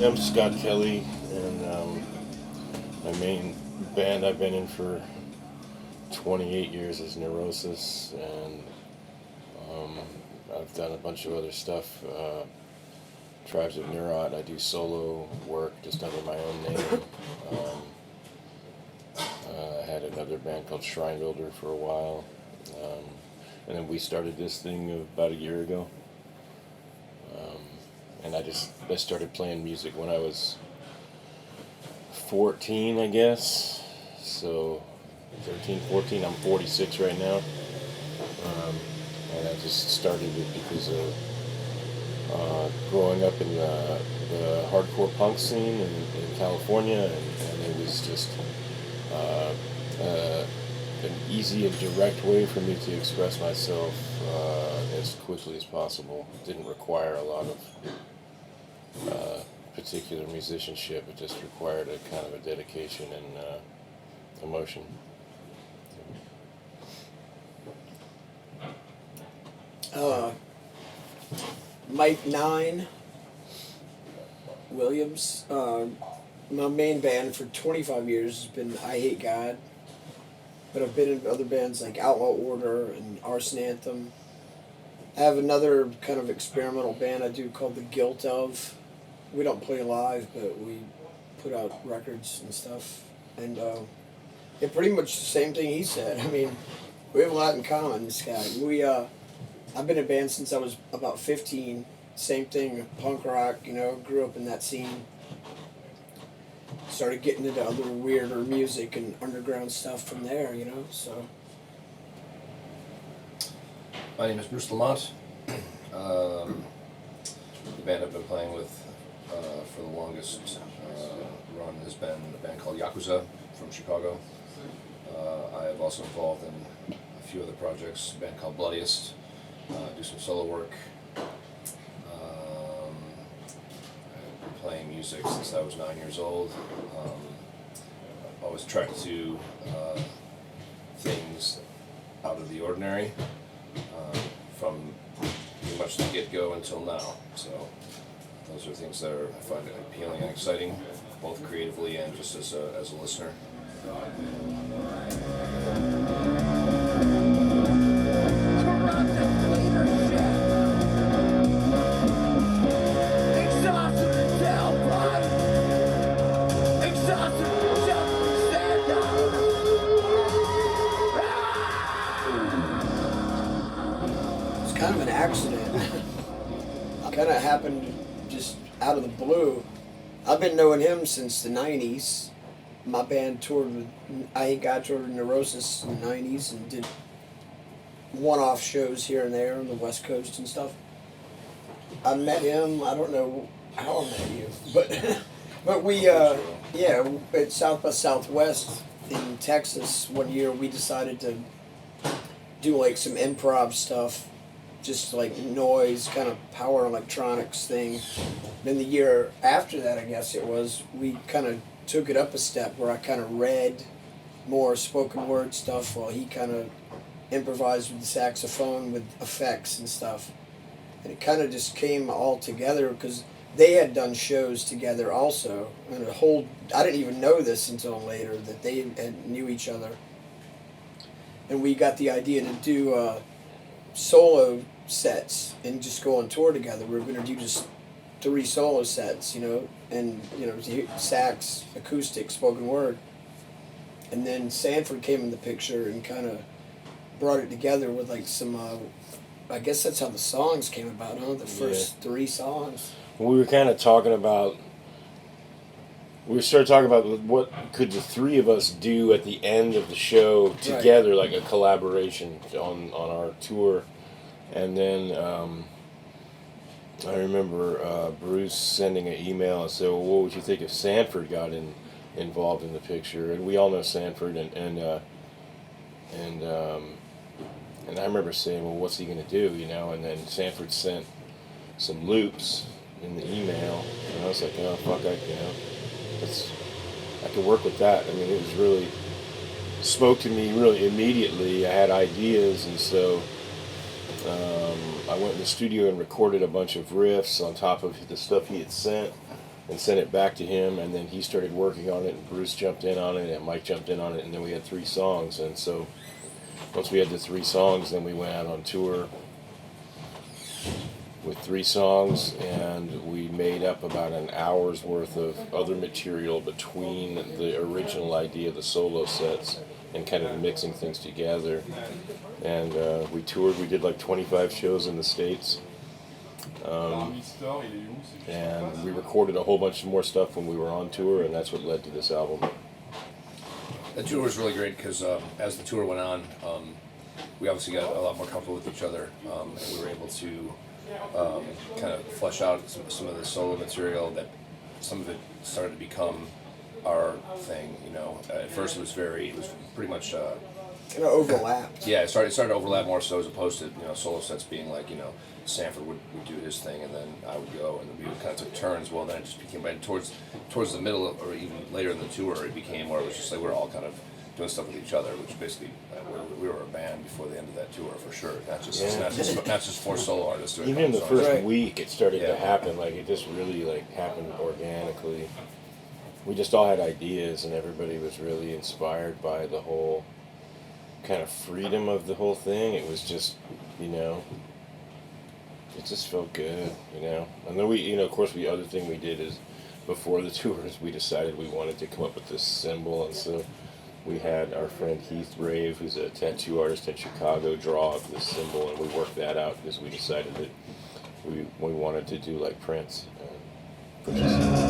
I'm Scott Kelly, and my main band I've been in for 28 years is Neurosis, and um, I've done a bunch of other stuff. Tribes of Neurot, I do solo work just under my own name. Um, I had another band called Shrine Builder for a while, um, and then we started this thing about a year ago. Um, and I started playing music when I was 14, I guess. So 13, 14. I'm 46 right now. And I just started it because of growing up in the hardcore punk scene in California, and it was just uh, uh, an easy and direct way for me to express myself as quickly as possible. It didn't require a lot of particular musicianship. It just required a kind of a dedication and emotion. Uh, Mike Nine Williams. My main band for 25 years has been I Hate God, but I've been in other bands like Outlaw Order and Arson Anthem. I have another kind of experimental band I do called The Guilt Of. We don't play live, but we put out records and stuff. And pretty much the same thing he said. I mean, we have a lot in common, this guy. I've been in band since I was about 15. Same thing, punk rock, grew up in that scene. Started getting into other weirder music and underground stuff from there, so. My name is Bruce Lamont. The band I've been playing with for the longest run has been a band called Yakuza from Chicago. I have also involved in a few other projects, a band called Bloodiest, do some solo work. I've been playing music since I was 9 years old. Always attracted to things out of the ordinary from pretty much the get-go until now. So those are things that I find appealing and exciting, both creatively and just as a listener. Kind of an accident. Kind of happened just out of the blue. I've been knowing him since the 90s. My band toured with, I Hate God toured with Neurosis in the 90s and did one-off shows here and there on the West Coast and stuff. I met him, I don't know how I met you, but we, at South by Southwest in Texas one year, we decided to do like some improv stuff, just like noise, kind of power electronics thing. Then the year after that, I guess it was, we kind of took it up a step where I kind of read more spoken word stuff while he kind of improvised with the saxophone with effects and stuff. And it kind of just came all together because they had done shows together also. And I didn't even know this until later that they knew each other. And we got the idea to do solo sets and just go on tour together. We were going to do just 3 solo sets, and sax, acoustic, spoken word. And then Sanford came in the picture and kind of brought it together with like some, I guess that's how the songs came about, huh? The first 3 songs. We were kind of talking about. We started talking about what could the 3 of us do at the end of the show together, right. Like a collaboration on our tour. And then I remember Bruce sending an email and said, "Well, what would you think if Sanford got involved in the picture?" And we all know Sanford, and I remember saying, "Well, what's he going to do?" And then Sanford sent some loops in the email, and I was like, "Oh fuck, I could work with that." I mean, it was really spoke to me really immediately. I had ideas, and so I went in the studio and recorded a bunch of riffs on top of the stuff he had sent, and sent it back to him, and then he started working on it, and Bruce jumped in on it, and Mike jumped in on it, and then we had 3 songs. And so once we had the 3 songs, then we went out on tour with 3 songs, and we made up about an hour's worth of other material between the original idea, the solo sets, and kind of mixing things together. And we toured. We did like 25 shows in the States. And we recorded a whole bunch more stuff when we were on tour, and that's what led to this album. The tour was really great because as the tour went on, we obviously got a lot more comfortable with each other, and we were able to kind of flesh out some of the solo material. That some of it started to become our thing. You know, at first it was pretty much. Kind of overlapped. Yeah, it started to overlap more so, as opposed to solo sets being like Sanford would do his thing, and then I would go, and we would kind of took turns. Well, then it just became right towards the middle, or even later in the tour, it became where it was just like we're all kind of doing stuff with each other, which basically we were a band before the end of that tour for sure. Not just 4 solo artists doing. Even in the songs. first Right. week, it started to happen. Like it just really happened organically. We just all had ideas, and everybody was really inspired by the whole kind of freedom of the whole thing. It was just, it just felt good, And then we, of course, the other thing we did is before the tours, we decided we wanted to come up with this symbol, and so we had our friend Heath Rave, who's a tattoo artist in Chicago, draw up this symbol, and we worked that out because we decided that we wanted to do like Prince. Which is